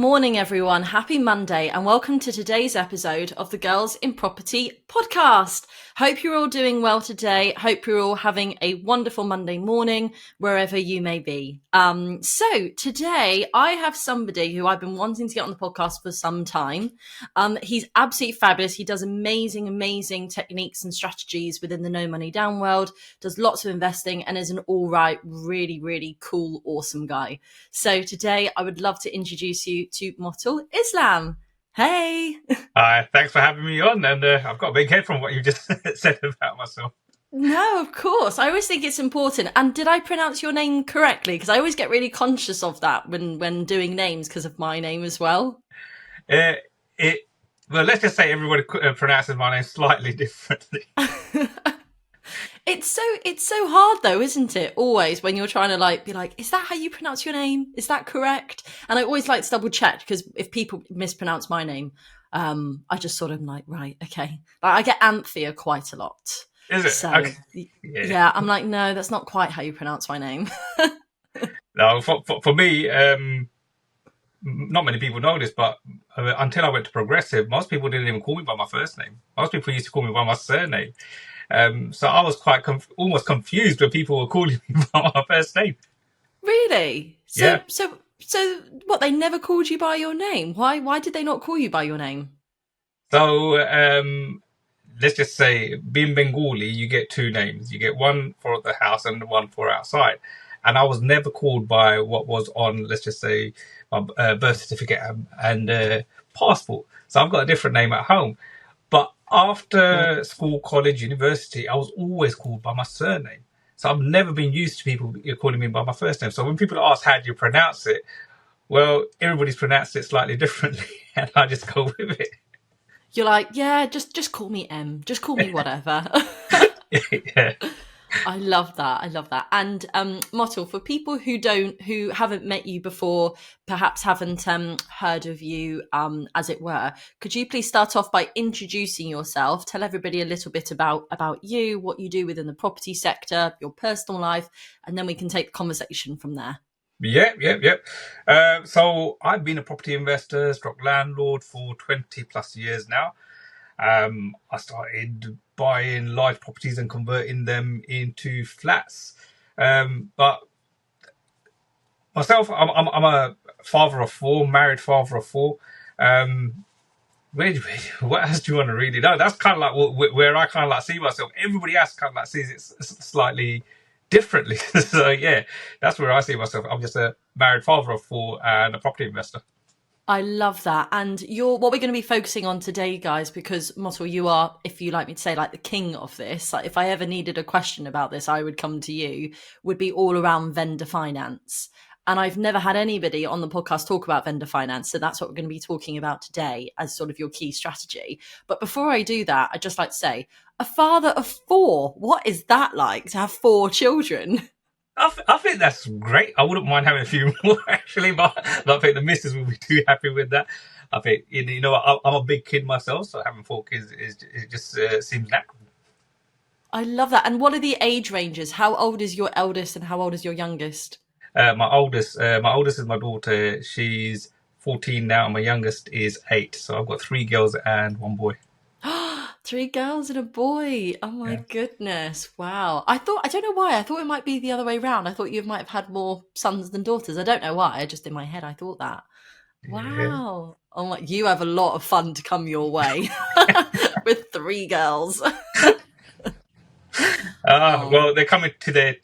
morning, everyone. Happy Monday, and welcome to today's episode of the Girls in Property podcast. Hope you're all doing well today. Hope you're all having a wonderful Monday morning, wherever you may be. So today I have somebody who I've been wanting to get on the podcast for some time. He's absolutely fabulous. He does amazing techniques and strategies within the no money down world, does lots of investing, and is an all right, really cool, awesome guy. So today I would love to introduce you to Motiul Islam. Hey! Thanks for having me on, and I've got a big head from what you just said about myself. No, of course. I always think it's important. And did I pronounce your name correctly? Because I always get really conscious of that when doing names because of my name as well. Well, let's just say everybody pronounces my name slightly differently. It's so hard though, isn't it? Always when you're trying to be like, is that how you pronounce your name? Is that correct? And I always like to double check because if people mispronounce my name, I just sort of like, right, okay. I get Anthea quite a lot. Is it? So Okay. yeah, I'm like, no, that's not quite how you pronounce my name. No, for me, not many people know this, but until I went to Progressive, most people didn't even call me by my first name. Most people used to call me by my surname. So I was quite almost confused when people were calling me by my first name. Really? Yeah. So what? They never called you by your name? Why did they not call you by your name? So let's just say, being Bengali, you get two names. You get one for the house and one for outside. And I was never called by what was on, let's just say, my birth certificate and passport. So I've got a different name at home. But after school, college, university, I was always called by my surname. So I've never been used to people calling me by my first name. So when people ask, how do you pronounce it? Well, everybody's pronounced it slightly differently. And I just go with it. You're like, yeah, just call me M. Just call me whatever. Yeah. I love that. And Motiul, for people who haven't met you before, perhaps haven't heard of you, as it were, could you please start off by introducing yourself? Tell everybody a little bit about you, what you do within the property sector, your personal life, and then we can take the conversation from there. Yep. So I've been a property investor, stroke landlord for 20 plus years now. I started buying large properties and converting them into flats. But myself, I'm a father of four, married father of four. What else do you want to really know? That's kind of like where I kind of like see myself. Everybody else kind of like sees it slightly differently. So yeah, that's where I see myself. I'm just a married father of four and a property investor. I love that. And what we're going to be focusing on today, guys, because Motiul, you are, if you like me to say, like the king of this. Like if I ever needed a question about this, I would come to you, would be all around vendor finance. And I've never had anybody on the podcast talk about vendor finance. So that's what we're going to be talking about today as sort of your key strategy. But before I do that, I'd just like to say, a father of four, what is that like to have four children? I think that's great. I wouldn't mind having a few more actually, but I think the missus will be too happy with that. I think I'm a big kid myself, so having four kids it just seems natural. I love that. And what are the age ranges? How old is your eldest and how old is your youngest? My oldest is my daughter. She's 14 now, and my youngest is 8. So I've got 3 girls and 1 boy. 3 girls and a boy. Oh my goodness. Wow. I don't know why. I thought it might be the other way around. I thought you might have had more sons than daughters. I don't know why. Just in my head, I thought that. Wow. Oh my, you have a lot of fun to come your way with 3 girls. Well, they're coming to they're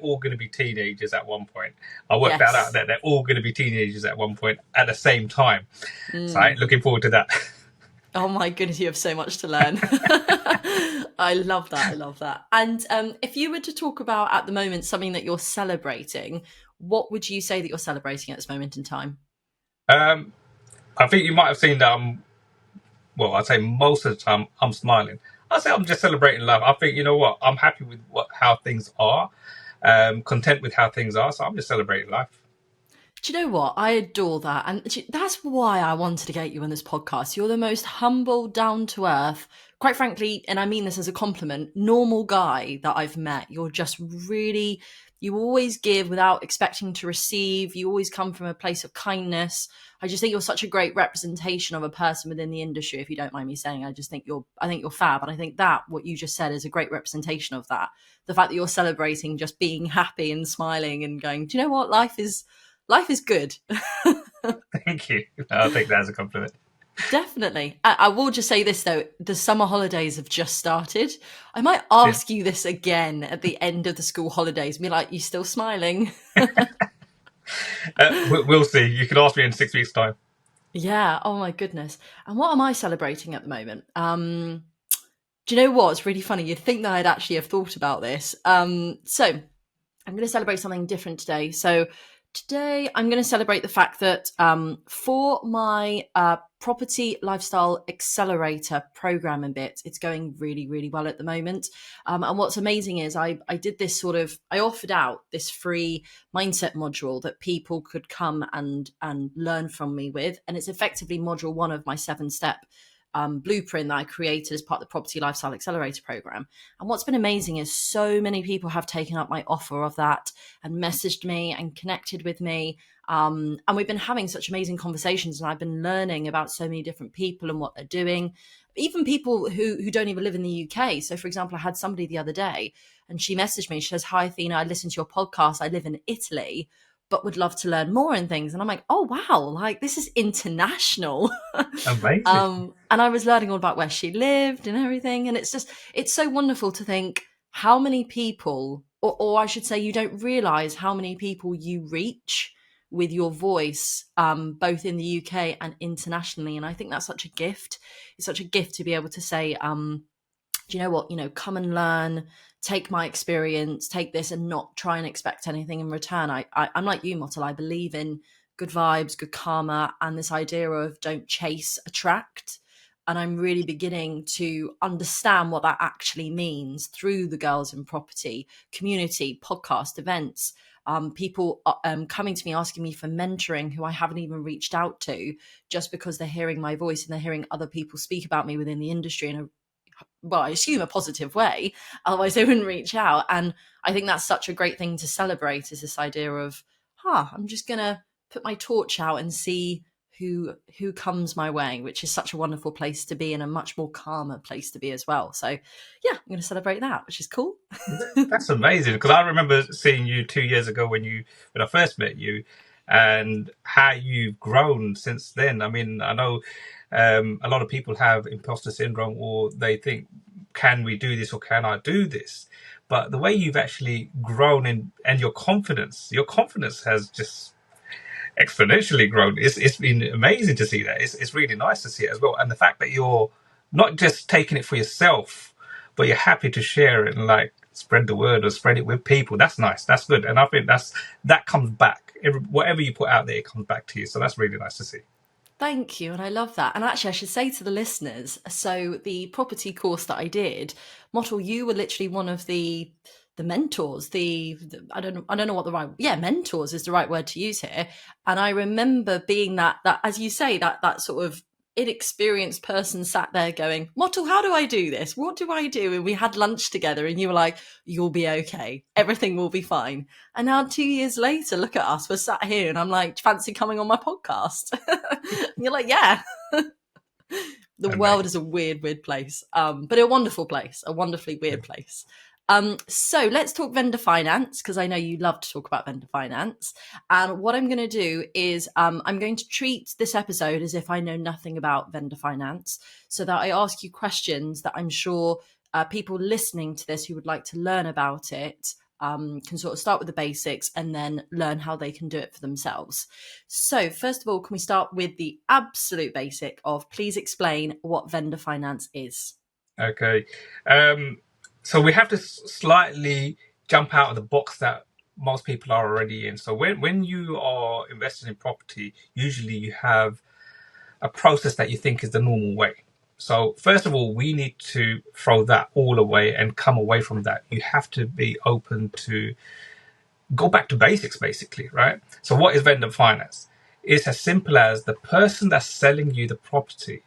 all going to be teenagers at one point. I worked that out, that they're all going to be teenagers at one point at the same time. So I'm looking forward to that. Oh my goodness, you have so much to learn. I love that. And if you were to talk about at the moment something that you're celebrating, what would you say that you're celebrating at this moment in time? I think you might have seen that I'd say most of the time I'm smiling. I say I'm just celebrating life. I think, you know what, I'm happy with how things are, content with how things are. So I'm just celebrating life. Do you know what? I adore that. And that's why I wanted to get you on this podcast. You're the most humble, down to earth, quite frankly, and I mean this as a compliment, normal guy that I've met. You're just really You always give without expecting to receive. You always come from a place of kindness. I just think you're such a great representation of a person within the industry, if you don't mind me saying. I think you're fab. And I think that what you just said is a great representation of that. The fact that you're celebrating just being happy and smiling and going, do you know what? Life is good. Thank you. I think that's a compliment. Definitely. I will just say this though, the summer holidays have just started. I might ask you this again at the end of the school holidays. Be like, you still smiling? We'll see. You can ask me in 6 weeks' time. Yeah. Oh my goodness. And what am I celebrating at the moment? Do you know what? It's really funny. You'd think that I'd actually have thought about this. So I'm going to celebrate something different today. So today I'm going to celebrate the fact that for my property lifestyle accelerator program and bit, it's going really, really well at the moment. And what's amazing is I did this I offered out this free mindset module that people could come and learn from me with. And it's effectively module 1 of my 7-step blueprint that I created as part of the Property Lifestyle Accelerator program. And what's been amazing is so many people have taken up my offer of that and messaged me and connected with me. And we've been having such amazing conversations, and I've been learning about so many different people and what they're doing, even people who don't even live in the UK. So, for example, I had somebody the other day and she messaged me. She says, "Hi, Athena, I listened to your podcast. I live in Italy, but would love to learn more and things." And I'm like, oh, wow, like this is international. Amazing. And I was learning all about where she lived and everything. And it's so wonderful to think how many people, or I should say, you don't realize how many people you reach with your voice, both in the UK and internationally. And I think that's such a gift. It's such a gift to be able to say, do you know what, come and learn, take my experience, take this, and not try and expect anything in return. I'm like you, Motiul. I believe in good vibes, good karma, and this idea of don't chase, attract. And I'm really beginning to understand what that actually means through the Girls in Property community, podcast, events, people coming to me, asking me for mentoring who I haven't even reached out to, just because they're hearing my voice and they're hearing other people speak about me within the industry in a, well, I assume a positive way, otherwise they wouldn't reach out. And I think that's such a great thing to celebrate, is this idea of, I'm just going to put my torch out and see who comes my way, which is such a wonderful place to be and a much more calmer place to be as well. So yeah, I'm going to celebrate that, which is cool. That's amazing, because I remember seeing you 2 years ago when I first met you, and how you've grown since then. I mean, I know a lot of people have imposter syndrome, or they think, can we do this, or can I do this? But the way you've actually grown and your confidence has just exponentially grown. It's been amazing to see that. It's really nice to see it as well. And the fact that you're not just taking it for yourself, but you're happy to share it and like spread the word or spread it with people. That's nice. That's good. And I think that comes back. Whatever you put out there, it comes back to you. So that's really nice to see. Thank you. And I love that. And actually, I should say to the listeners, so the property course that I did, Motiul, you were literally one of the mentors, I don't know what mentors is the right word to use here. And I remember being that as you say, that sort of inexperienced person sat there going, Motiul, how do I do this? What do I do? And we had lunch together and you were like, you'll be okay. Everything will be fine. And now 2 years later, look at us. We're sat here and I'm like, fancy coming on my podcast? And you're like, yeah. The world is a weird place, but a wonderful place, a wonderfully weird place. So let's talk vendor finance, because I know you love to talk about vendor finance. And what I'm going to do is I'm going to treat this episode as if I know nothing about vendor finance, so that I ask you questions that I'm sure people listening to this who would like to learn about it can sort of start with the basics and then learn how they can do it for themselves. So first of all, can we start with the absolute basic of, please explain what vendor finance is? Okay. So we have to slightly jump out of the box that most people are already in. So when you are investing in property, usually you have a process that you think is the normal way. So first of all, we need to throw that all away and come away from that. You have to be open to go back to basics, basically, right? So what is vendor finance? It's as simple as the person that's selling you the property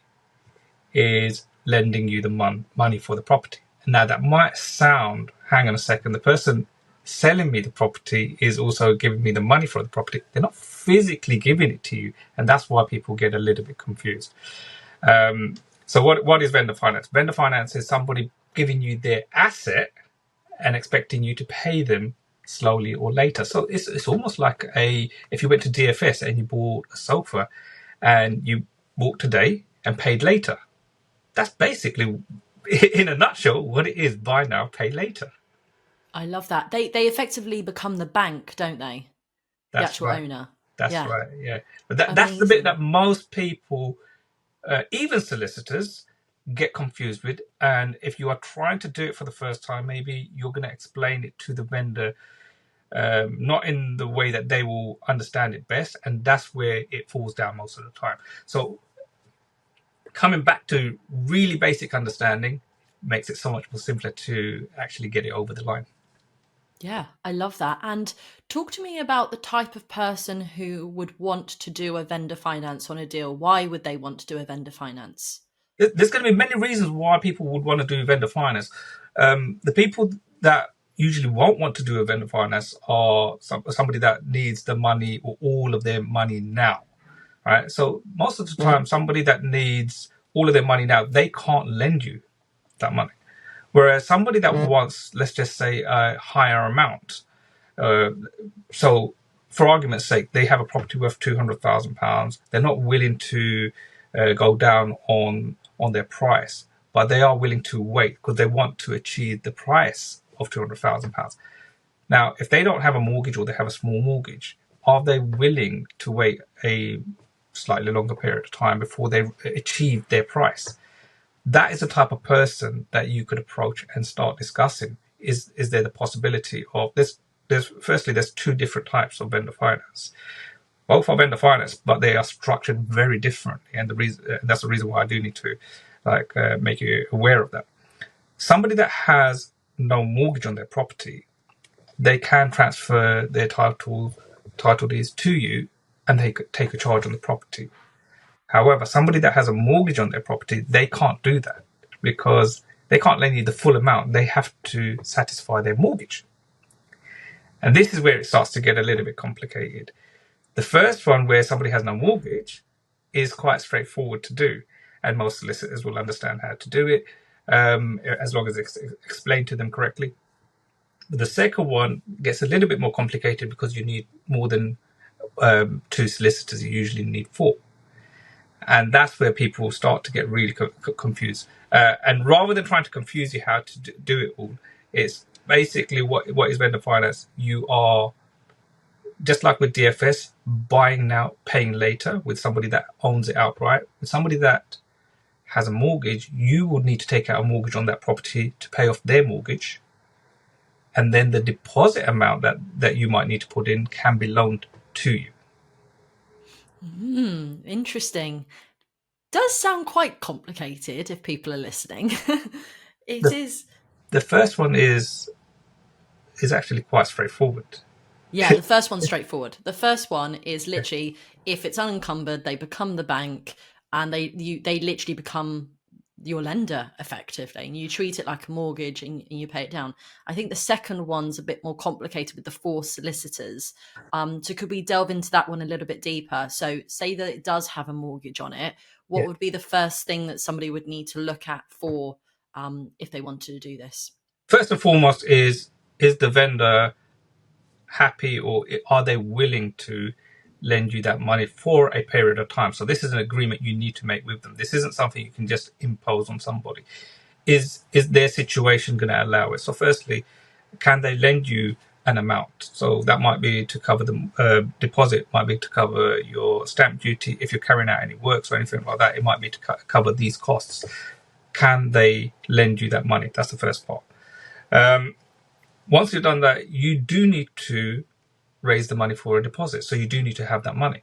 is lending you the money for the property. Now that might sound, hang on a second, the person selling me the property is also giving me the money for the property. They're not physically giving it to you, and that's why people get a little bit confused. So what is vendor finance? Vendor finance is somebody giving you their asset and expecting you to pay them slowly or later. So it's almost like if you went to DFS and you bought a sofa and you bought today and paid later. That's basically, in a nutshell, what it is: buy now, pay later. I love that. They effectively become the bank, don't they? The That's actual right. owner. That's Yeah. right. Yeah. But that's the bit Amazing. that most people, even solicitors, get confused with. And if you are trying to do it for the first time, maybe you're going to explain it to the vendor, not in the way that they will understand it best. And that's where it falls down most of the time. So coming back to really basic understanding makes it so much more simpler to actually get it over the line. Yeah, I love that. And talk to me about the type of person who would want to do a vendor finance on a deal. Why would they want to do a vendor finance? There's going to be many reasons why people would want to do vendor finance. The people that usually won't want to do a vendor finance are somebody that needs the money or all of their money now, right? So most of the time, somebody that needs all of their money now, they can't lend you that money. Whereas somebody that wants, let's just say, a higher amount, so for argument's sake, they have a property worth £200,000. They're not willing to go down on their price, but they are willing to wait because they want to achieve the price of £200,000. Now, if they don't have a mortgage or they have a small mortgage, are they willing to wait a slightly longer period of time before they achieve their price? That is the type of person that you could approach and start discussing. Is there the possibility of this? There's two different types of vendor finance. Both are vendor finance, but they are structured very differently, and that's the reason why I do need to make you aware of that. Somebody that has no mortgage on their property, they can transfer their title deeds to you, and they could take a charge on the property. However, somebody that has a mortgage on their property, they can't do that because they can't lend you the full amount. They have to satisfy their mortgage. And this is where it starts to get a little bit complicated. The first one, where somebody has no mortgage, is quite straightforward to do. And most solicitors will understand how to do it, as long as it's explained to them correctly. But the second one gets a little bit more complicated because you need more than two solicitors. You usually need four. And that's where people start to get really confused. And rather than trying to confuse you how to do it all, it's basically what is vendor finance. You are, just like with DFS, buying now, paying later with somebody that owns it outright. With somebody that has a mortgage, you would need to take out a mortgage on that property to pay off their mortgage. And then the deposit amount that you might need to put in can be loaned to you. Interesting. Does sound quite complicated if people are listening. It The, is. the first one is actually quite straightforward. Yeah, the first one's straightforward. The first one is literally, if it's unencumbered, they become the bank, and they literally become your lender effectively, and you treat it like a mortgage, and you pay it down. I think the second one's a bit more complicated with the four solicitors. So could we delve into that one a little bit deeper? So say that it does have a mortgage on it. What Yeah. would be the first thing that somebody would need to look at for if they wanted to do this? First and foremost is the vendor happy, or are they willing to lend you that money for a period of time? So this is an agreement you need to make with them. This isn't something you can just impose on somebody. Is their situation going to allow it? So firstly, can they lend you an amount? So that might be to cover the deposit, might be to cover your stamp duty. If you're carrying out any works or anything like that, it might be to cover these costs. Can they lend you that money? That's the first part. Once you've done that, you do need to raise the money for a deposit. So you do need to have that money,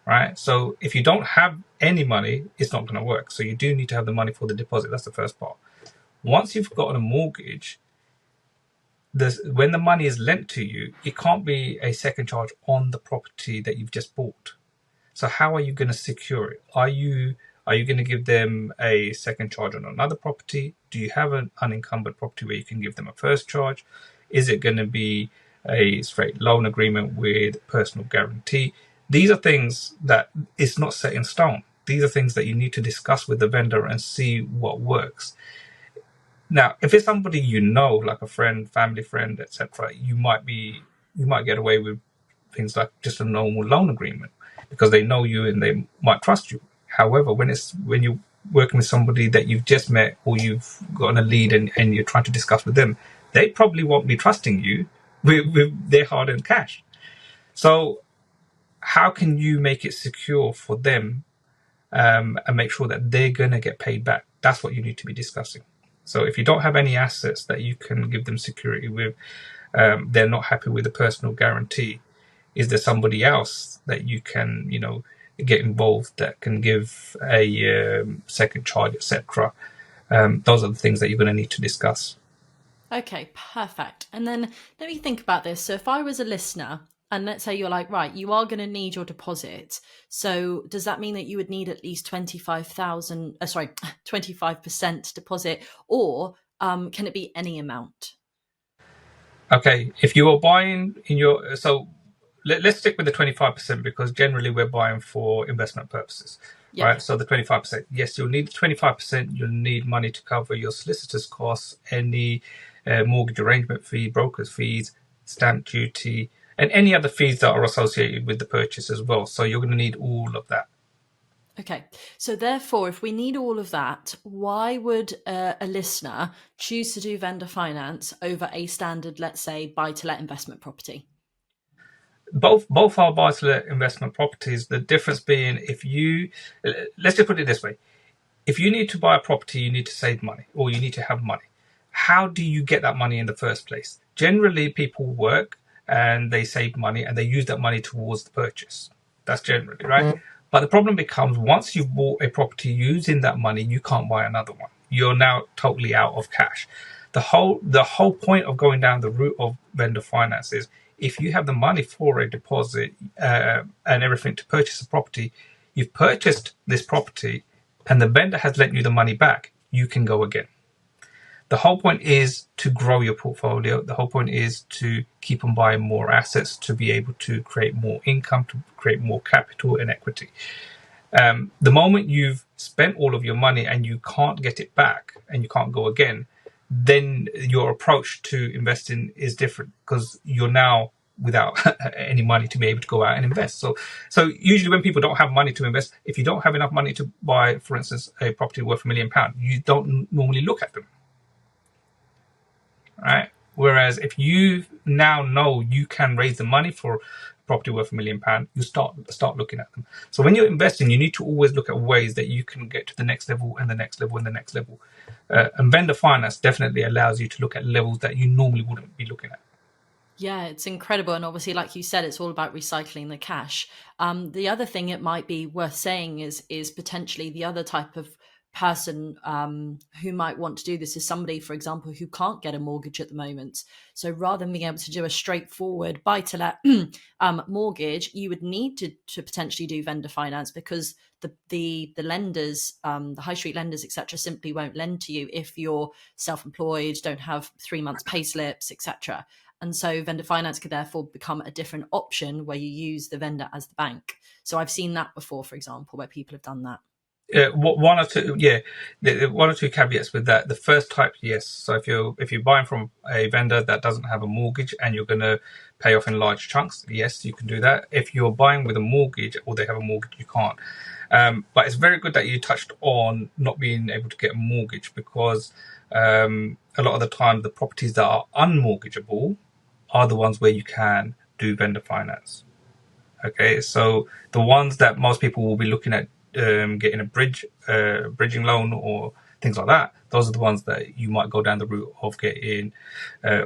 right? So if you don't have any money, it's not going to work. So you do need to have the money for the deposit. That's the first part. Once you've gotten a mortgage, when the money is lent to you, it can't be a second charge on the property that you've just bought. So how are you going to secure it? Are you going to give them a second charge on another property? Do you have an unencumbered property where you can give them a first charge? Is it going to be a straight loan agreement with personal guarantee? These are things that it's not set in stone. These are things that you need to discuss with the vendor and see what works. Now, if it's somebody you know, like a friend, family friend, etc., you might get away with things like just a normal loan agreement because they know you and they might trust you. However, when you're working with somebody that you've just met or you've gotten a lead and you're trying to discuss with them, they probably won't be trusting you with their hard-earned cash. So how can you make it secure for them and make sure that they're going to get paid back? That's what you need to be discussing. So if you don't have any assets that you can give them security with, they're not happy with the personal guarantee, is there somebody else that you can, get involved that can give a second charge, etc.? Those are the things that you're going to need to discuss. Okay, perfect. And then let me think about this. So if I was a listener, and let's say you're like, right, you are going to need your deposit. So does that mean that you would need at least 25% deposit, or can it be any amount? Okay, if you are buying let's stick with the 25% because generally we're buying for investment purposes, Yep. right? So the 25%, yes, you'll need 25%. You'll need money to cover your solicitor's costs, any mortgage arrangement fee, broker's fees, stamp duty, and any other fees that are associated with the purchase as well. So you're going to need all of that. Okay, so therefore, if we need all of that, why would a listener choose to do vendor finance over a standard, let's say, buy-to-let investment property? Both are buy-to-let investment properties. The difference being, let's just put it this way: if you need to buy a property, you need to save money or you need to have money. How do you get that money in the first place? Generally, people work and they save money and they use that money towards the purchase. That's generally right. But the problem becomes once you've bought a property using that money, you can't buy another one. You're now totally out of cash. The whole point of going down the route of vendor finance is if you have the money for a deposit and everything to purchase a property, you've purchased this property and the vendor has lent you the money back, you can go again. The whole point is to grow your portfolio. The whole point is to keep on buying more assets, to be able to create more income, to create more capital and equity. The moment you've spent all of your money and you can't get it back and you can't go again, then your approach to investing is different because you're now without any money to be able to go out and invest. So usually when people don't have money to invest, if you don't have enough money to buy, for instance, a property worth £1 million, you don't normally look at them. Right? Whereas if you now know you can raise the money for property worth £1 million, you start looking at them. So when you're investing, you need to always look at ways that you can get to the next level and the next level and the next level. And vendor finance definitely allows you to look at levels that you normally wouldn't be looking at. Yeah, it's incredible. And obviously, like you said, it's all about recycling the cash. The other thing it might be worth saying is potentially the other type of person who might want to do this is somebody, for example, who can't get a mortgage at the moment. So rather than being able to do a straightforward buy-to-let mortgage, you would need to potentially do vendor finance because the lenders, the high street lenders, etc., simply won't lend to you if you're self-employed, don't have 3 months pay slips, etc. And so vendor finance could therefore become a different option where you use the vendor as the bank. So I've seen that before, for example, where people have done that. One or two caveats with that. The first type, yes. So if you're buying from a vendor that doesn't have a mortgage and you're going to pay off in large chunks, yes, you can do that. If you're buying with a mortgage or they have a mortgage, you can't. But it's very good that you touched on not being able to get a mortgage because a lot of the time the properties that are unmortgageable are the ones where you can do vendor finance. Okay, so the ones that most people will be looking at getting a bridging loan or things like that, those are the ones that you might go down the route of getting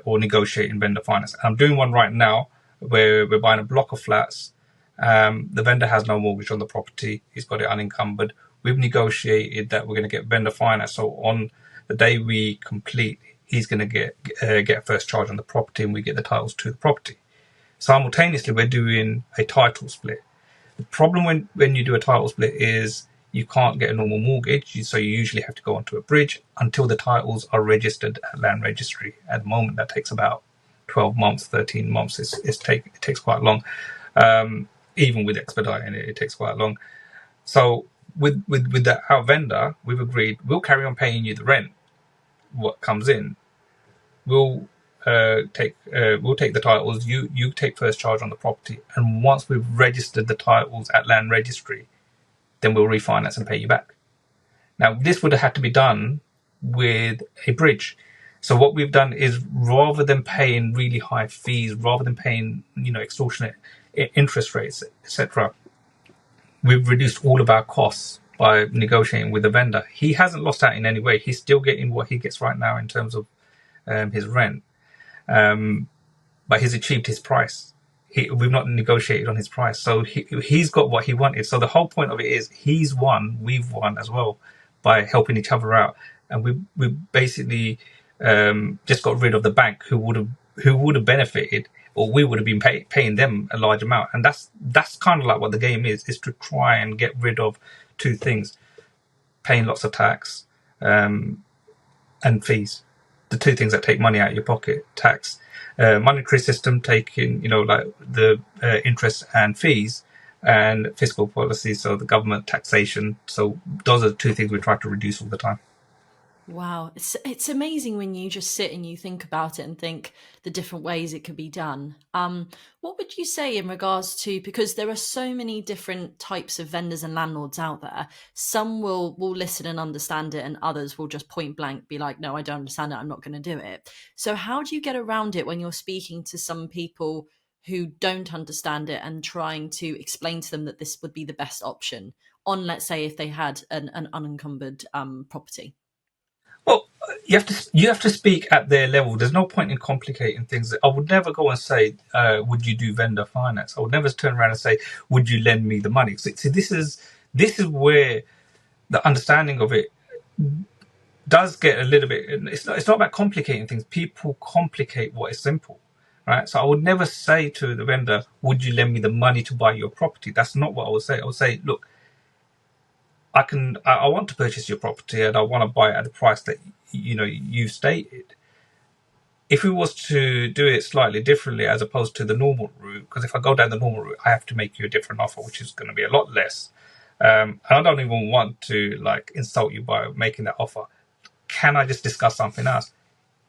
or negotiating vendor finance. I'm doing one right now where we're buying a block of flats. The vendor has no mortgage on the property. He's got it unencumbered. We've negotiated that we're going to get vendor finance. So on the day we complete, he's going to get a first charge on the property and we get the titles to the property. Simultaneously, we're doing a title split. The problem when you do a title split is you can't get a normal mortgage, so you usually have to go onto a bridge until the titles are registered at land registry. At the moment, that takes about 12 months, 13 months. It takes quite long. Even with expediting it takes quite long. So with our vendor, we've agreed we'll carry on paying you the rent, what comes in. We'll take the titles. You take first charge on the property, and once we've registered the titles at land registry, then we'll refinance and pay you back. Now, this would have had to be done with a bridge. So what we've done is, rather than paying really high fees, rather than paying extortionate interest rates, etc., we've reduced all of our costs by negotiating with the vendor. He hasn't lost out in any way. He's still getting what he gets right now in terms of his rent, but he's achieved his price. We've not negotiated on his price, so he's got what he wanted. So the whole point of it is he's won, we've won as well by helping each other out, and we basically just got rid of the bank who would have benefited, or we would have been paying them a large amount. And that's kind of like what the game is to try and get rid of two things: paying lots of tax and fees. The two things that take money out of your pocket: tax, monetary system taking like the interest and fees, and fiscal policy, so the government taxation. So those are the two things we try to reduce all the time. Wow, it's amazing when you just sit and you think about it and think the different ways it could be done. What would you say in regards to, because there are so many different types of vendors and landlords out there. Some will listen and understand it, and others will just point blank be like, no, I don't understand it, I'm not going to do it. So how do you get around it when you're speaking to some people who don't understand it and trying to explain to them that this would be the best option on, let's say, if they had an unencumbered property? Well, you have to speak at their level. There's no point in complicating things. I would never go and say, "Would you do vendor finance?" I would never turn around and say, "Would you lend me the money?" See, this is where the understanding of it does get a little bit. It's not about complicating things. People complicate what is simple, right? So I would never say to the vendor, "Would you lend me the money to buy your property?" That's not what I would say. I would say, "Look, I want to purchase your property and I want to buy it at the price that you've stated." If we was to do it slightly differently as opposed to the normal route, because if I go down the normal route, I have to make you a different offer, which is going to be a lot less. And I don't even want to insult you by making that offer. Can I just discuss something else?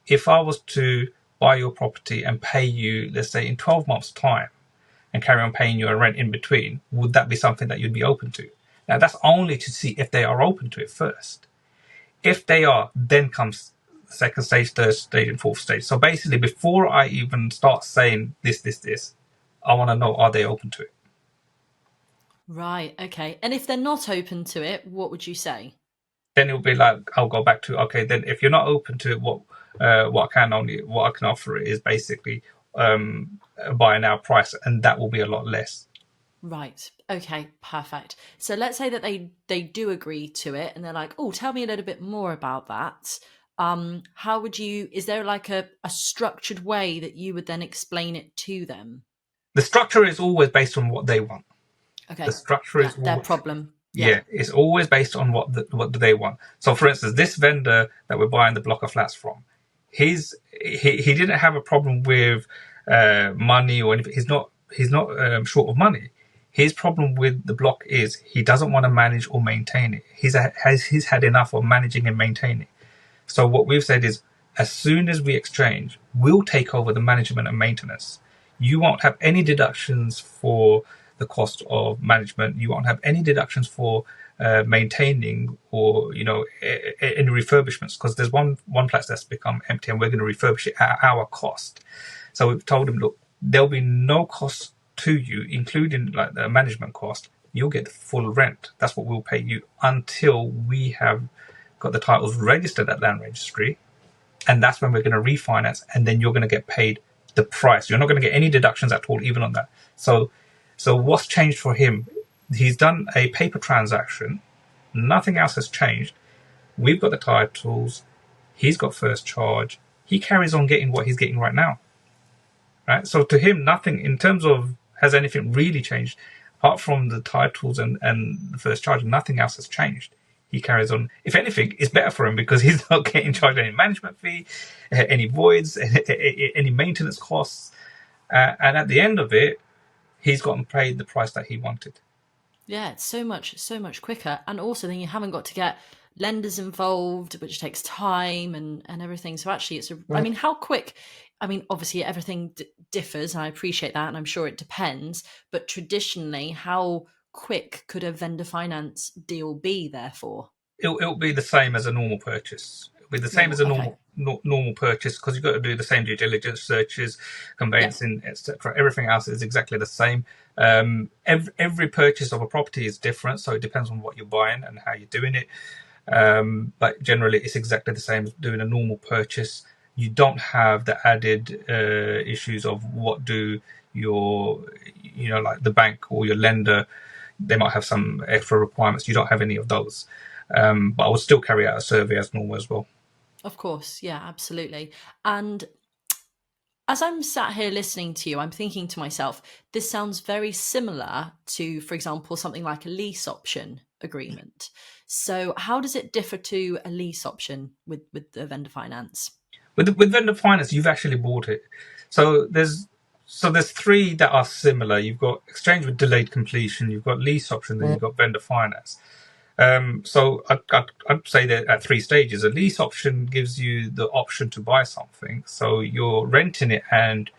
If I was to buy your property and pay you, let's say, in 12 months' time, and carry on paying you a rent in between, would that be something that you'd be open to? Now, that's only to see if they are open to it first. If they are, then comes the second stage, third stage, and fourth stage. So basically, before I even start saying this, I want to know, are they open to it? Right, okay. And if they're not open to it, what would you say? Then it'll be like, I'll go back to, okay, then if you're not open to it, what I can offer is basically buy now price, and that will be a lot less. Right. Okay, perfect. So let's say that they do agree to it and they're like, oh, tell me a little bit more about that. How would you, is there like a structured way that you would then explain it to them? The structure is always based on what they want. Okay. The structure is their problem. Yeah, it's always based on what do they want. So, for instance, this vendor that we're buying the block of flats from, he didn't have a problem with money or anything. He's not short of money. His problem with the block is he doesn't want to manage or maintain it. He's had enough of managing and maintaining. So what we've said is, as soon as we exchange, we'll take over the management and maintenance. You won't have any deductions for the cost of management. You won't have any deductions for maintaining or any refurbishments, because there's one flat that's become empty and we're going to refurbish it at our cost. So we've told him, look, there'll be no cost to you, including like the management cost. You'll get the full rent. That's what we'll pay you until we have got the titles registered at land registry, and that's when we're going to refinance, and then you're going to get paid the price. You're not going to get any deductions at all, even on that. So what's changed for him? He's done a paper transaction. Nothing else has changed. We've got the titles. He's got first charge. He carries on getting what he's getting right now. Right? So to him, nothing in terms of has anything really changed apart from the titles and the first charge. Nothing else has changed. he carries on. If anything, it's better for him because he's not getting charged any management fee, any voids, any maintenance costs. And at the end of it, he's gotten paid the price that he wanted. Yeah, it's so much quicker. And also then you haven't got to get lenders involved, which takes time and everything. So actually I mean, how quick, I mean, obviously everything differs and I appreciate that. And I'm sure it depends, but traditionally, how quick could a vendor finance deal be therefore? It'll be the same as a normal purchase. It'll be the same as a Okay. normal purchase because you've got to do the same due diligence, searches, conveyancing, etc. Everything else is exactly the same. Every purchase of a property is different, so it depends on what you're buying and how you're doing it. But generally, it's exactly the same as doing a normal purchase. You don't have the added issues of what do your, like the bank or your lender, they might have some extra requirements. You don't have any of those. But I would still carry out a survey as normal as well. Of course. Yeah, absolutely. And as I'm sat here listening to you, I'm thinking to myself, this sounds very similar to, for example, something like a lease option agreement. So how does it differ to a lease option with the vendor finance? With vendor finance, you've actually bought it. So there's three that are similar. You've got exchange with delayed completion, you've got lease option, then you've got vendor finance. So I'd say that at three stages. A lease option gives you the option to buy something. So you're renting it and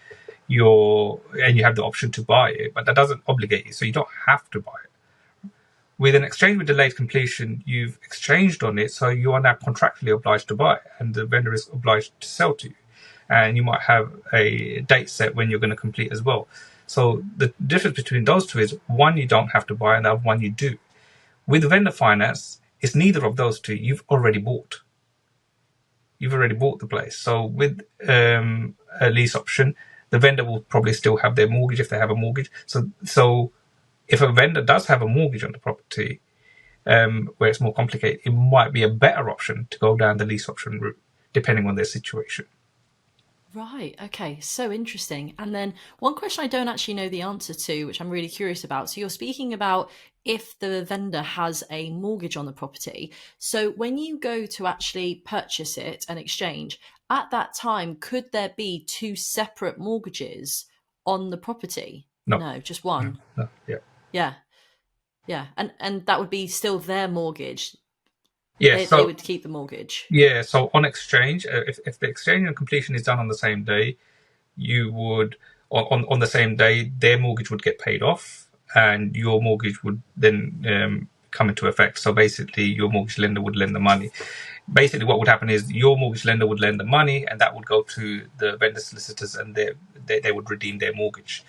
you have the option to buy it, but that doesn't obligate you. So you don't have to buy it. With an exchange with delayed completion, you've exchanged on it, so you are now contractually obliged to buy it, and the vendor is obliged to sell to you. And you might have a date set when you're going to complete as well. So the difference between those two is one you don't have to buy, and the other one you do. With vendor finance, it's neither of those two. You've already bought. You've already bought the place. So with a lease option, the vendor will probably still have their mortgage if they have a mortgage. So if a vendor does have a mortgage on the property, where it's more complicated, it might be a better option to go down the lease option route, depending on their situation. Right. Okay. So interesting. And then one question I don't actually know the answer to, which I'm really curious about. So you're speaking about if the vendor has a mortgage on the property. So when you go to actually purchase it and exchange, at that time, could there be two separate mortgages on the property? No, No, just one. no, yeah. Yeah. Yeah. And that would be still their mortgage. Yeah, They so would keep the mortgage. yeah, so on exchange, if the exchange and completion is done on the same day, you would on the same day their mortgage would get paid off, and your mortgage would then come into effect. So basically, your mortgage lender would lend the money. Basically, what would happen is your mortgage lender would lend the money, and that would go to the vendor solicitors, and they would redeem their mortgage.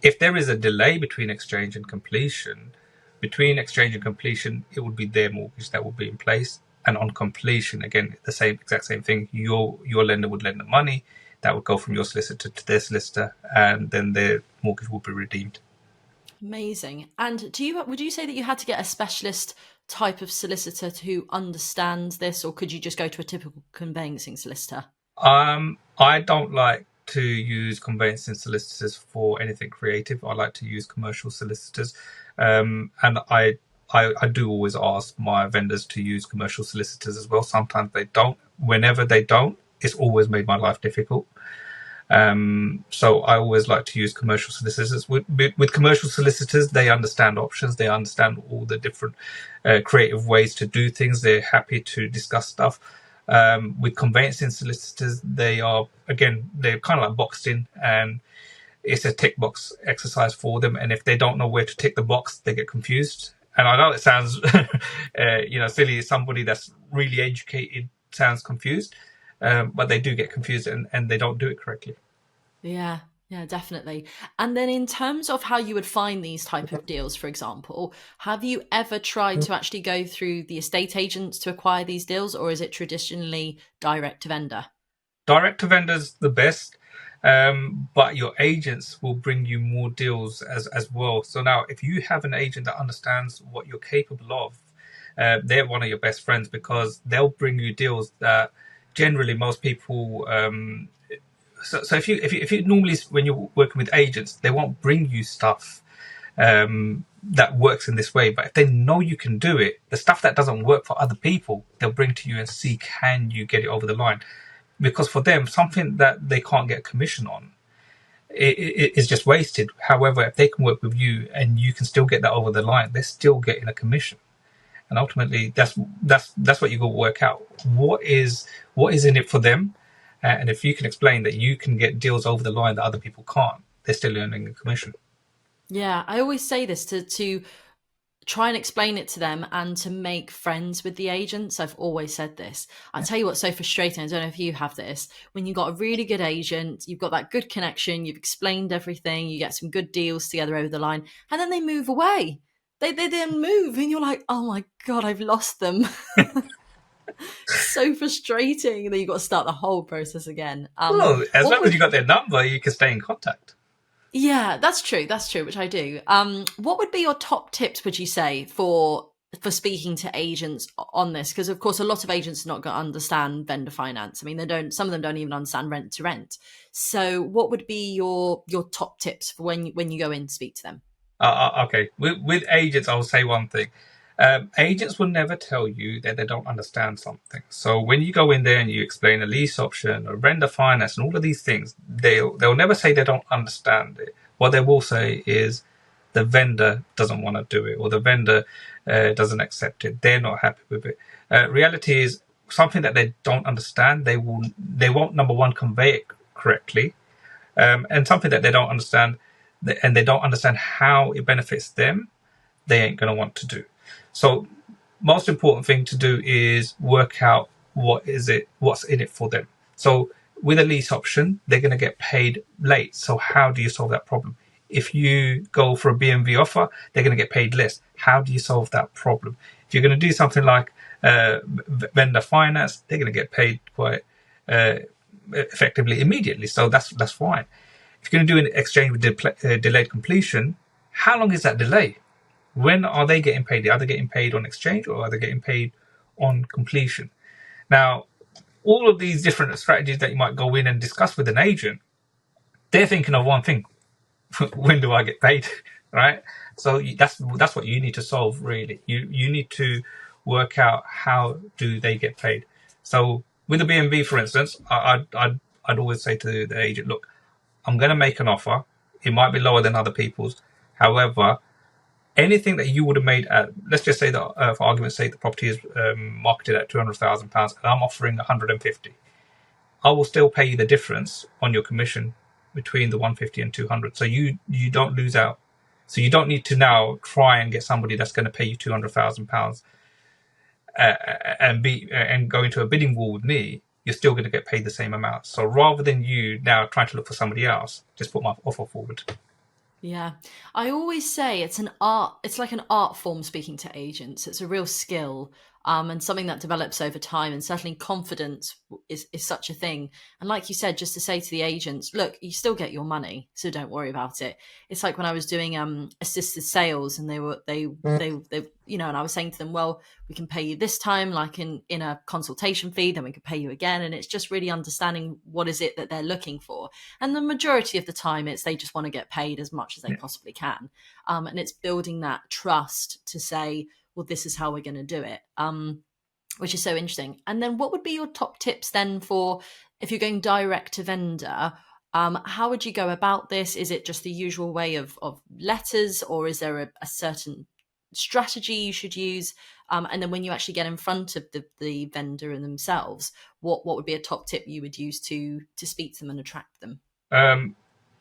If there is a delay between exchange and completion, it would be their mortgage that would be in place. And on completion, again, the exact same thing. Your lender would lend the money, that would go from your solicitor to their solicitor, and then their mortgage would be redeemed. Amazing. And would you say that you had to get a specialist type of solicitor who understands this, or could you just go to a typical conveyancing solicitor? I don't like to use conveyancing solicitors for anything creative. I like to use commercial solicitors, and I do always ask my vendors to use commercial solicitors as well. Sometimes they don't. Whenever they don't, it's always made my life difficult. So I always like to use commercial solicitors. With commercial solicitors, they understand options. They understand all the different creative ways to do things. They're happy to discuss stuff. With conveyancing solicitors, they're kind of like boxed in, and it's a tick box exercise for them. And if they don't know where to tick the box, they get confused. And I know it sounds, silly. Somebody that's really educated sounds confused, but they do get confused and they don't do it correctly. Yeah, yeah, definitely. And then in terms of how you would find these type of deals, for example, have you ever tried to actually go through the estate agents to acquire these deals, or is it traditionally direct to vendor? Direct to vendor's the best, but your agents will bring you more deals as well. So now, if you have an agent that understands what you're capable of, they're one of your best friends because they'll bring you deals that generally most people. So if you normally, when you're working with agents, they won't bring you stuff that works in this way. But if they know you can do it, the stuff that doesn't work for other people, they'll bring to you and see, can you get it over the line? Because for them, something that they can't get a commission on is just wasted. However, if they can work with you and you can still get that over the line, they're still getting a commission. And ultimately, that's what you got to work out. What is in it for them? And if you can explain that you can get deals over the line that other people can't, they're still earning a commission. Yeah, I always say this to try and explain it to them and to make friends with the agents. I've always said this. I'll tell you what's so frustrating. I don't know if you have this. When you've got a really good agent, you've got that good connection, you've explained everything, you get some good deals together over the line, and then they move away. They then move, and you're like, oh my God, I've lost them. So frustrating. And then you've got to start the whole process again. Well, as long as you got their number, you can stay in contact. Yeah, that's true. That's true, which I do. What would be your top tips, would you say, for speaking to agents on this? Because of course, a lot of agents are not going to understand vendor finance. I mean, they don't. Some of them don't even understand rent to rent. So, what would be your top tips for when you go in to speak to them? Okay, with agents, I'll say one thing. Agents will never tell you that they don't understand something. So when you go in there and you explain a lease option or vendor finance and all of these things, they'll never say they don't understand it. What they will say is the vendor doesn't want to do it, or the vendor doesn't accept it. They're not happy with it. Reality is something that they don't understand. They won't, number one, convey it correctly, and something that they don't understand, and they don't understand how it benefits them, they ain't going to want to do. So most important thing to do is work out what's in it for them. So with a lease option, they're going to get paid late. So how do you solve that problem? If you go for a B&V offer, they're going to get paid less. How do you solve that problem? If you're going to do something like vendor finance, they're going to get paid quite effectively immediately. So that's fine. If you're going to do an exchange with delayed completion, how long is that delay? When are they getting paid? Are they getting paid on exchange, or are they getting paid on completion? Now, all of these different strategies that you might go in and discuss with an agent, they're thinking of one thing: when do I get paid? Right? So that's what you need to solve. Really, you need to work out how do they get paid. So with a B&B, for instance, I'd always say to the agent, look, I'm going to make an offer. It might be lower than other people's. However, anything that you would have made at, let's just say that, for argument's sake, the property is marketed at £200,000 and I'm offering 150. I will still pay you the difference on your commission between the 150 and 200. So you don't lose out. So you don't need to now try and get somebody that's going to pay you £200,000 and go into a bidding war with me. You're still going to get paid the same amount. So rather than you now trying to look for somebody else, just put my offer forward. Yeah. I always say it's an art, it's like an art form speaking to agents. It's a real skill, and something that develops over time. And certainly confidence is such a thing. And like you said, just to say to the agents, look, you still get your money, so don't worry about it. It's like when I was doing assisted sales, and they and I was saying to them, well, we can pay you this time, like in a consultation fee, then we can pay you again. And it's just really understanding what is it that they're looking for. And the majority of the time, it's they just want to get paid as much as they possibly can. And it's building that trust to say, well, this is how we're going to do it, which is so interesting. And then what would be your top tips then for if you're going direct to vendor? How would you go about this? Is it just the usual way of letters, or is there a certain strategy you should use? And then when you actually get in front of the vendor and themselves, what would be a top tip you would use to speak to them and attract them?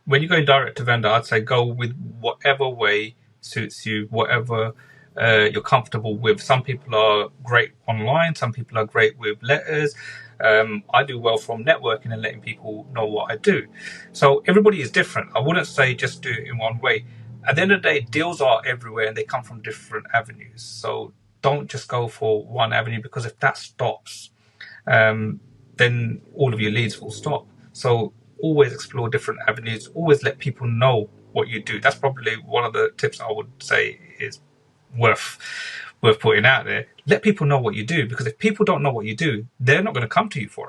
When you're going direct to vendor, I'd say go with whatever way suits you, whatever you're comfortable with. Some people are great online, some people are great with letters. I do well from networking and letting people know what I do. So everybody is different. I wouldn't say just do it in one way. At the end of the day, deals are everywhere and they come from different avenues. So don't just go for one avenue, because if that stops, then all of your leads will stop. So always explore different avenues. Always let people know what you do. That's probably one of the tips I would say is worth putting out there. Let people know what you do, because if people don't know what you do, they're not going to come to you for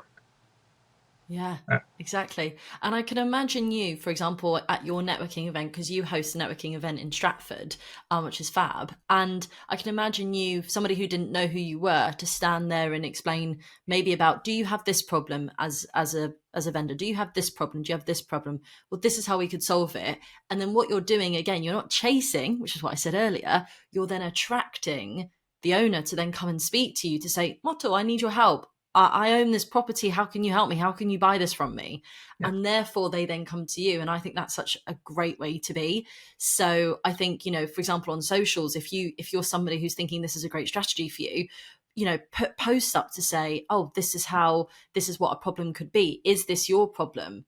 it. Yeah, Uh, exactly. And I can imagine you, for example, at your networking event, because you host a networking event in Stratford, which is fab. And I can imagine you, somebody who didn't know who you were, to stand there and explain maybe about, do you have this problem as a vendor? Do you have this problem? Do you have this problem? Well, this is how we could solve it. And then what you're doing again, you're not chasing, which is what I said earlier. You're then attracting the owner to then come and speak to you to say, Motto, I need your help. I own this property. How can you help me? How can you buy this from me? yeah, And therefore, they then come to you. And I think that's such a great way to be. So I think, for example, on socials, if you're somebody who's thinking this is a great strategy for you, put posts up to say, oh, this is what a problem could be. Is this your problem?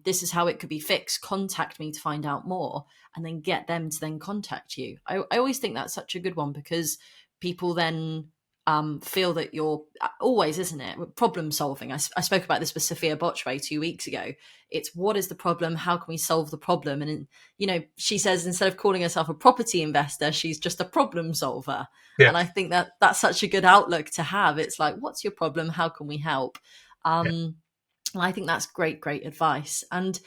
This is how it could be fixed. Contact me to find out more, and then get them to then contact you. I always think that's such a good one, because people then feel that you're always, isn't it, problem solving. I spoke about this with Sophia Botchway 2 weeks ago. It's, what is the problem? How can we solve the problem? And she says, instead of calling herself a property investor, she's just a problem solver. yeah, And I think that that's such a good outlook to have. It's like, what's your problem? How can we help? yeah. And I think that's great advice. And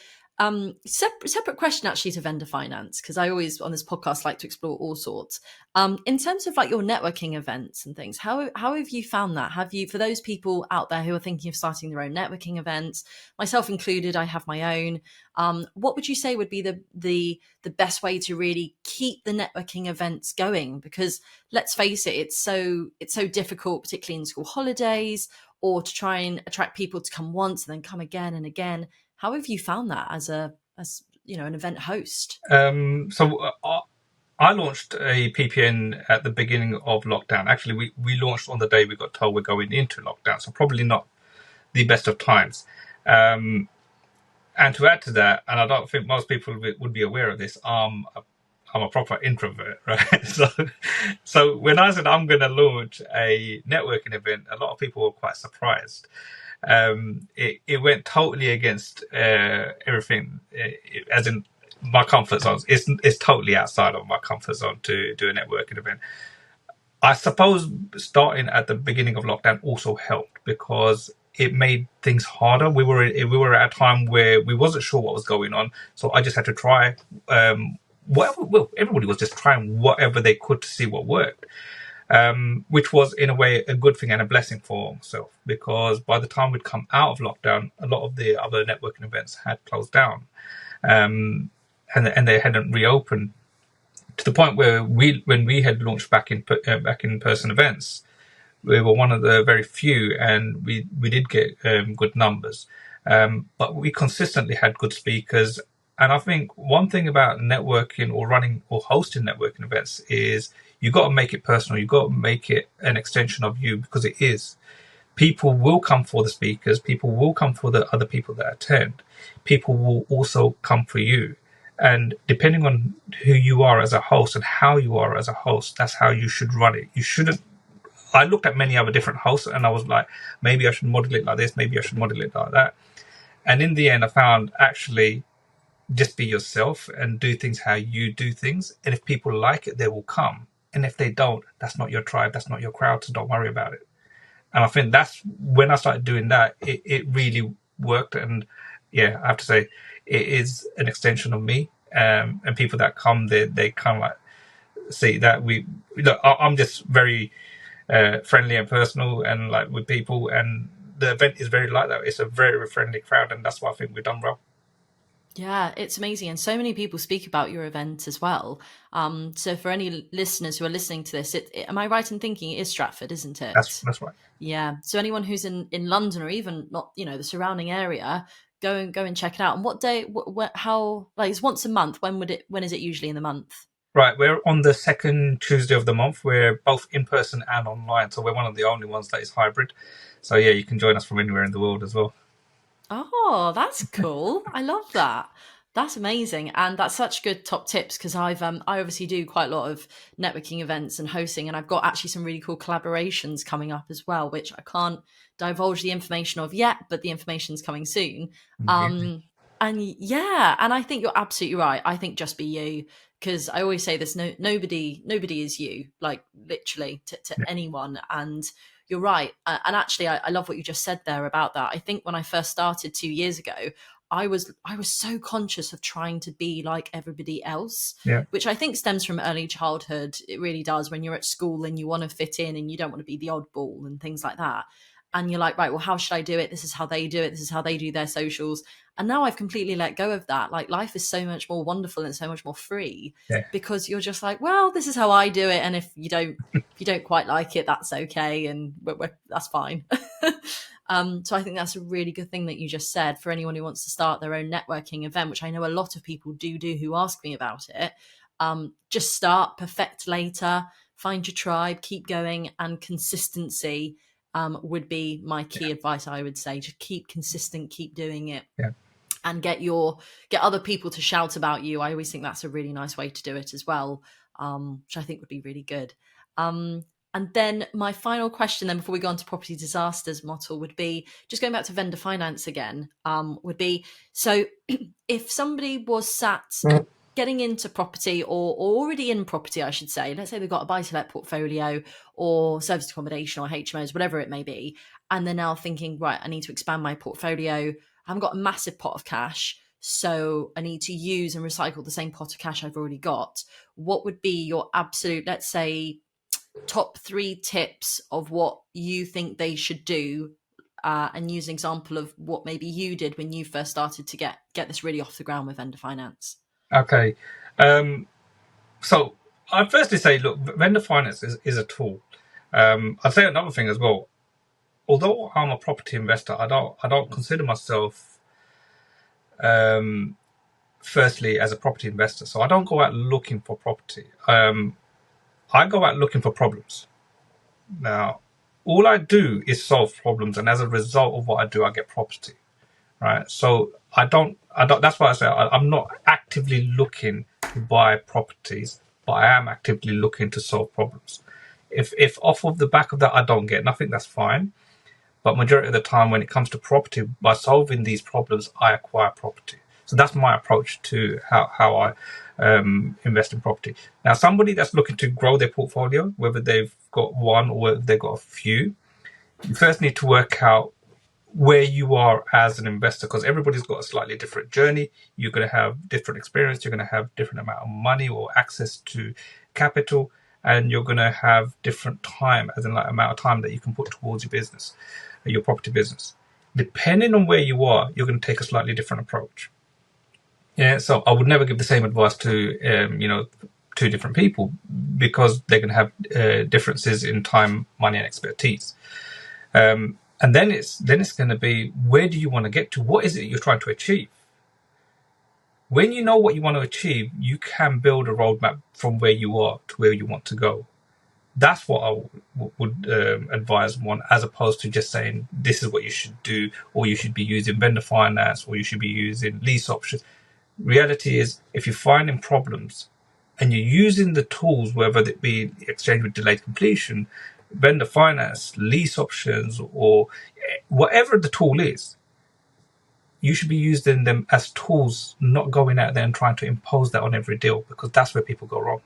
separate question actually to vendor finance, because I always on this podcast like to explore all sorts. In terms of like your networking events and things, how have you found that? Have you, for those people out there who are thinking of starting their own networking events, myself included, I have my own. What would you say would be the best way to really keep the networking events going? Because let's face it, it's so difficult, particularly in school holidays, or to try and attract people to come once and then come again and again. How have you found that as an event host? I launched a PPN at the beginning of lockdown. Actually, we launched on the day we got told we're going into lockdown, so probably not the best of times. And to add to that, and I don't think most people would be aware of this, I'm a proper introvert, right? So when I said I'm going to launch a networking event, a lot of people were quite surprised. It went totally against everything, as in my comfort zone. It's totally outside of my comfort zone to do a networking event. I suppose starting at the beginning of lockdown also helped because it made things harder. We were at a time where we wasn't sure what was going on, so I just had to try whatever. Well, everybody was just trying whatever they could to see what worked, which was in a way a good thing and a blessing for myself, because by the time we'd come out of lockdown, a lot of the other networking events had closed down, and they hadn't reopened, to the point where when we had launched back in person events, we were one of the very few, and we did get good numbers, but we consistently had good speakers. And I think one thing about networking or running or hosting networking events is you got to make it personal. You got to make it an extension of you, because it is. People will come for the speakers. People will come for the other people that attend. People will also come for you. And depending on who you are as a host and how you are as a host, that's how you should run it. You shouldn't. I looked at many other different hosts and I was like, maybe I should model it like this. Maybe I should model it like that. And in the end, I found actually just be yourself and do things how you do things. And if people like it, they will come. And if they don't, that's not your tribe. That's not your crowd. So don't worry about it. And I think that's when I started doing that, it really worked. And yeah, I have to say, it is an extension of me. And people that come, they kind of like see that I'm just very friendly and personal and like with people. And the event is very like that. It's a very friendly crowd. And that's why I think we've done well. Yeah, it's amazing. And so many people speak about your event as well. So for any listeners who are listening to this, am I right in thinking it is Stratford, isn't it? That's right. Yeah. So anyone who's in London, or even not, the surrounding area, go and check it out. And what day, how, like, it's once a month. When is it usually in the month? Right, we're on the second Tuesday of the month. We're both in person and online, so we're one of the only ones that is hybrid. So yeah, you can join us from anywhere in the world as well. Oh, that's cool. I love that. That's amazing. And that's such good top tips, because I obviously do quite a lot of networking events and hosting, and I've got actually some really cool collaborations coming up as well, which I can't divulge the information of yet, but the information's coming soon. Amazing. And yeah, and I think you're absolutely right. I think just be you, because I always say this, nobody is you, like literally to Yeah, anyone. And you're right. And actually, I love what you just said there about that. I think when I first started 2 years ago, I was so conscious of trying to be like everybody else, Yeah. which I think stems from early childhood. It really does. When you're at school and you want to fit in and you don't want to be the oddball and things like that. And you're like, right, well, how should I do it? This is how they do it. This is how they do their socials. And now I've completely let go of that. Like, life is so much more wonderful and so much more free, Yeah. because you're just like, well, this is how I do it. And if you don't quite like it, that's okay. And that's fine. So I think that's a really good thing that you just said for anyone who wants to start their own networking event, which I know a lot of people do who ask me about it. Just start, perfect later, find your tribe, keep going, and consistency would be my key advice. I would say just keep consistent, keep doing it. Yeah. And get other people to shout about you. I always think that's a really nice way to do it as well, which I think would be really good. And then my final question then before we go on to property disasters, Motiul, would be just going back to vendor finance again, would be, so if somebody was sat getting into property or already in property, I should say, let's say they've got a buy-to-let portfolio or service accommodation or HMOs, whatever it may be, and they're now thinking, right, I need to expand my portfolio. I haven't got a massive pot of cash, so I need to use and recycle the same pot of cash I've already got. What would be your absolute, let's say, top 3 tips of what you think they should do, and use an example of what maybe you did when you first started to get this really off the ground with vendor finance? Okay. So I'd firstly say, look, vendor finance is a tool. I'd say another thing as well. Although I'm a property investor, I don't consider myself firstly as a property investor. So I don't go out looking for property. I go out looking for problems. Now, all I do is solve problems, and as a result of what I do, I get property. Right. So I don't. That's why I say I'm not actively looking to buy properties, but I am actively looking to solve problems. If off of the back of that I don't get nothing, that's fine. But majority of the time, when it comes to property, by solving these problems, I acquire property. So that's my approach to how I invest in property. Now, somebody that's looking to grow their portfolio, whether they've got one or whether they've got a few, you first need to work out where you are as an investor, because everybody's got a slightly different journey. You're going to have different experience. You're going to have different amount of money or access to capital, and you're going to have different time, as in like amount of time that you can put towards your business, your property business. Depending on where you are, you're going to take a slightly different approach. Yeah, so I would never give the same advice to 2 different people, because they're going to have differences in time, money, and expertise. And then it's going to be, where do you want to get to? What is it you're trying to achieve? When you know what you want to achieve, you can build a roadmap from where you are to where you want to go. That's what I would advise one, as opposed to just saying this is what you should do, or you should be using vendor finance, or you should be using lease options. Reality is, if you're finding problems and you're using the tools, whether it be exchange with delayed completion, vendor finance, lease options, or whatever the tool is, you should be using them as tools, not going out there and trying to impose that on every deal, because that's where people go wrong.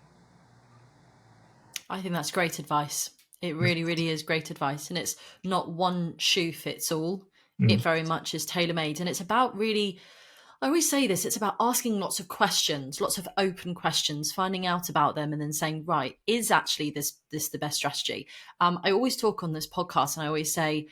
I think that's great advice. It really, really is great advice. And it's not one shoe fits all. It very much is tailor-made. And it's about really, I always say this, it's about asking lots of questions, lots of open questions, finding out about them, and then saying, right, is actually this the best strategy? I always talk on this podcast, and I always say,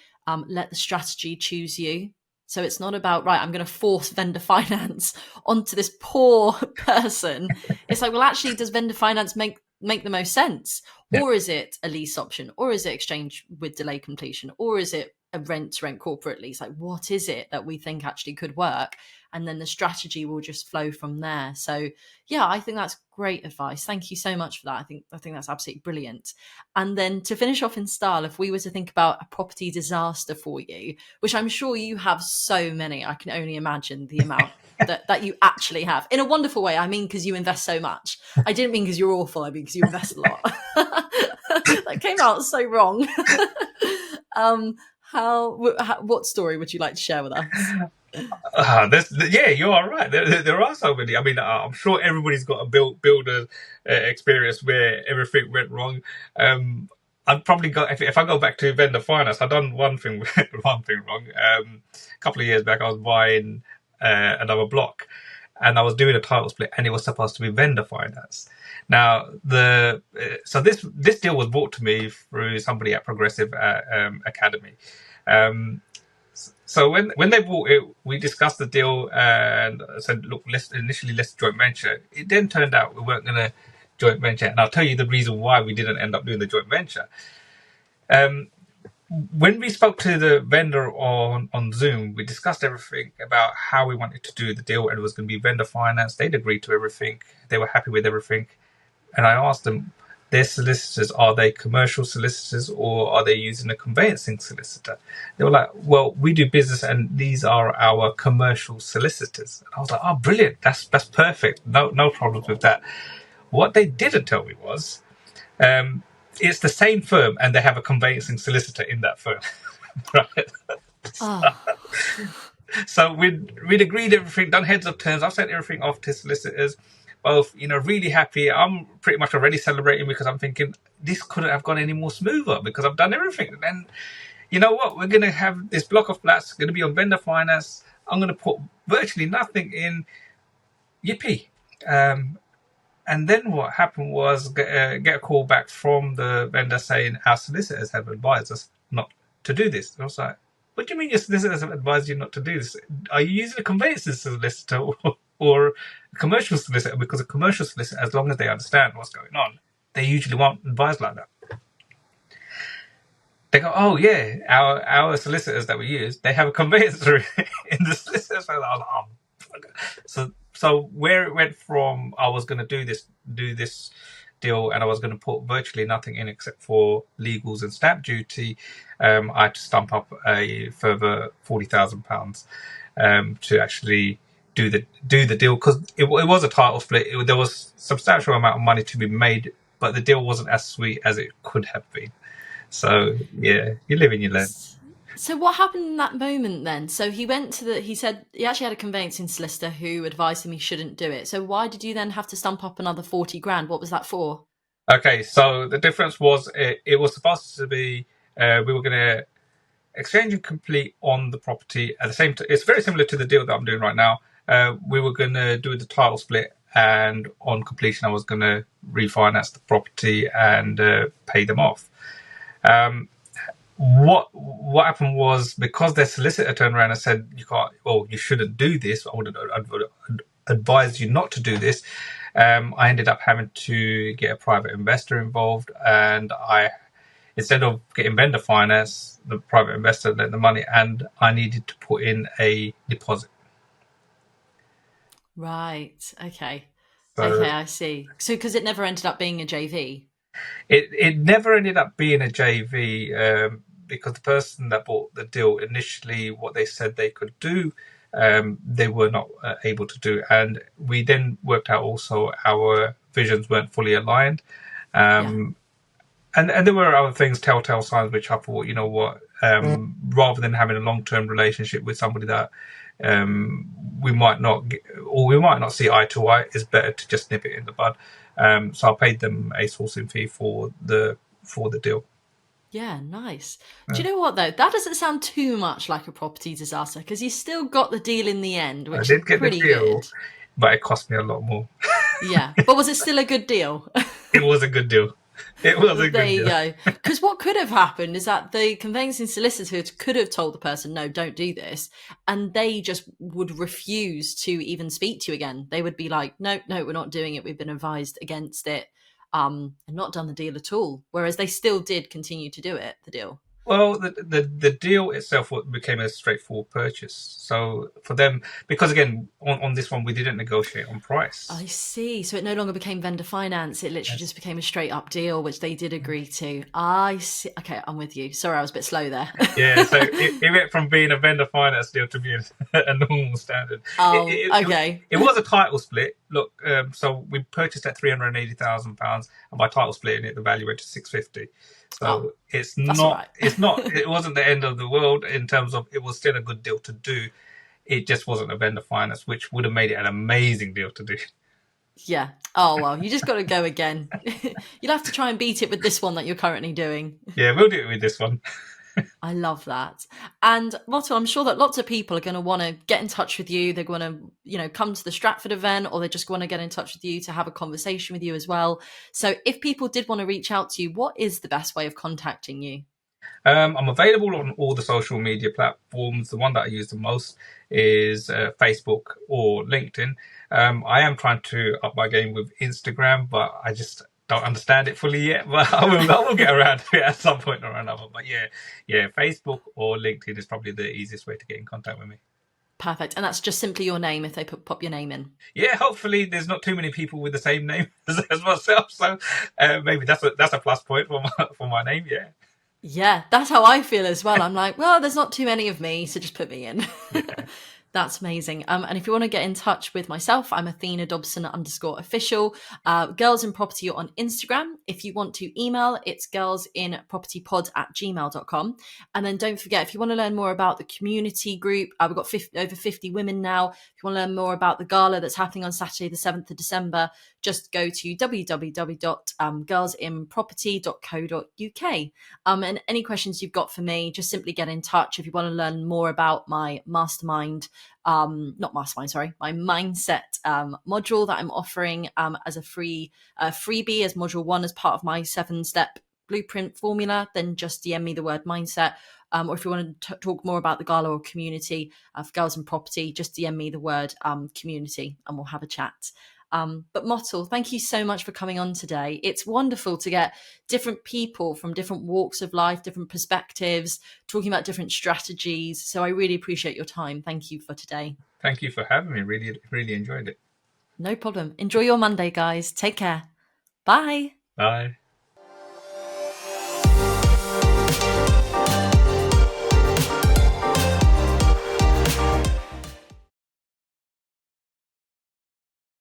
let the strategy choose you. So it's not about, right, I'm going to force vendor finance onto this poor person. It's like, well, actually, does vendor finance make the most sense? Yeah. Or is it a lease option? Or is it exchange with delay completion? Or is it a rent corporate lease? Like, what is it that we think actually could work? And then the strategy will just flow from there. So yeah, I think that's great advice. Thank you so much for that. I think that's absolutely brilliant. And then to finish off in style, if we were to think about a property disaster for you, which I'm sure you have so many, I can only imagine the amount that you actually have, in a wonderful way. I mean, because you invest so much. I didn't mean because you're awful. I mean because you invest a lot. That came out so wrong. What story would you like to share with us? Yeah, you are right. There are so many. I mean, I'm sure everybody's got a builder experience where everything went wrong. I'd probably go if I go back to vendor finance. I've done one thing one thing wrong. A couple of years back, I was buying another block, and I was doing a title split, and it was supposed to be vendor finance. Now so this deal was brought to me through somebody at Progressive Academy. So when they bought it, we discussed the deal and said, look, let's joint venture. It then turned out we weren't going to joint venture, and I'll tell you the reason why we didn't end up doing the joint venture. When we spoke to the vendor on Zoom, we discussed everything about how we wanted to do the deal, and it was going to be vendor finance. They'd agreed to everything. They were happy with everything. And I asked them, their solicitors, are they commercial solicitors or are they using a conveyancing solicitor? They were like, well, we do business and these are our commercial solicitors. And I was like, oh, brilliant. That's perfect. No problems with that. What they didn't tell me was, it's the same firm and they have a conveyancing solicitor in that firm. Right? Oh. So we'd agreed everything, done heads of terms. I've sent everything off to solicitors, both, really happy. I'm pretty much already celebrating because I'm thinking this couldn't have gone any more smoother because I've done everything. And you know what? We're going to have this block of flats going to be on vendor finance. I'm going to put virtually nothing in. Yippee. And then what happened was get a call back from the vendor saying our solicitors have advised us not to do this. And I was like, what do you mean your solicitors have advised you not to do this? Are you using a conveyancing solicitor or a commercial solicitor? Because a commercial solicitor, as long as they understand what's going on, they usually won't advise like that. They go, oh yeah, our solicitors that we use, they have a conveyancer in the solicitor. So where it went from, I was going to do this deal, and I was going to put virtually nothing in except for legals and stamp duty. I had to stump up a further £40,000 to actually do the deal because it was a title split. There was substantial amount of money to be made, but the deal wasn't as sweet as it could have been. So yeah, you live and you learn. So what happened in that moment then? So he went to he said he actually had a conveyancing solicitor who advised him he shouldn't do it. So why did you then have to stump up another 40 grand? What was that for? Okay, so the difference was it was supposed to be we were going to exchange and complete on the property at the same time. It's very similar to the deal that I'm doing right now. We were going to do the title split, and on completion, I was going to refinance the property and pay them off. What happened was, because their solicitor turned around and said you shouldn't do this. I would advise you not to do this. I ended up having to get a private investor involved, and instead of getting vendor finance, the private investor lent the money, and I needed to put in a deposit. Right. Okay. So okay, I see. So because it never ended up being a JV. It never ended up being a JV because the person that bought the deal initially, what they said they could do, they were not able to do. And we then worked out also our visions weren't fully aligned. And there were other things, telltale signs, which I thought, you know what, rather than having a long-term relationship with somebody that we might not see eye to eye, it's better to just nip it in the bud. So I paid them a sourcing fee for the deal. Yeah, nice. Do you know what though? That doesn't sound too much like a property disaster because you still got the deal in the end, which I did get is pretty the deal, good. But it cost me a lot more. Yeah, but was it still a good deal? It was a good deal. It was a good deal. There you go. Because what could have happened is that the conveyancing solicitor could have told the person, no, don't do this. And they just would refuse to even speak to you again. They would be like, no, we're not doing it. We've been advised against it and not done the deal at all. Whereas they still did continue to do it, the deal. Well, the deal itself became a straightforward purchase. So for them, because again, on this one, we didn't negotiate on price. I see. So it no longer became vendor finance. It literally just became a straight up deal, which they did agree to. I see. Okay, I'm with you. Sorry, I was a bit slow there. Yeah, so it went from being a vendor finance deal to being a normal standard. Oh, okay. It was a title split. Look, so we purchased at £380,000, and by title splitting it, the value went to £650. So it's not, right. it wasn't the end of the world in terms of it was still a good deal to do. It just wasn't a vendor finance, which would have made it an amazing deal to do. Yeah. Oh, well, you just got to go again. You'll have to try and beat it with this one that you're currently doing. Yeah, we'll do it with this one. I love that. And Motiul, I'm sure that lots of people are going to want to get in touch with you. They're going to, come to the Stratford event, or they just want to get in touch with you to have a conversation with you as well. So if people did want to reach out to you, what is the best way of contacting you? I'm available on all the social media platforms. The one that I use the most is Facebook or LinkedIn. I am trying to up my game with Instagram, but I just don't understand it fully yet. But I will get around to it at some point or another. But yeah, Facebook or LinkedIn is probably the easiest way to get in contact with me. Perfect. And that's just simply your name if they pop your name in. Yeah, hopefully there's not too many people with the same name as myself, so maybe that's a plus point for my name. Yeah. Yeah, that's how I feel as well. I'm like, well, there's not too many of me, so just put me in. Yeah. That's amazing. And if you want to get in touch with myself, I'm Athena Dobson _official. Girls in Property on Instagram. If you want to email, it's girlsinpropertypod@gmail.com. And then don't forget, if you want to learn more about the community group, we've got over 50 women now. If you want to learn more about the gala that's happening on Saturday, the 7th of December, just go to www.girlsinproperty.co.uk. And any questions you've got for me, just simply get in touch. If you want to learn more about my mastermind, not mastermind, sorry, my mindset module that I'm offering as a freebie as module 1 as part of my 7-step blueprint formula, then just DM me the word mindset. Or if you want to talk more about the gala or community for Girls in Property, just DM me the word community and we'll have a chat. But Motiul, thank you so much for coming on today. It's wonderful to get different people from different walks of life, different perspectives, talking about different strategies. So I really appreciate your time. Thank you for today. Thank you for having me. Really, really enjoyed it. No problem. Enjoy your Monday, guys. Take care. Bye. Bye.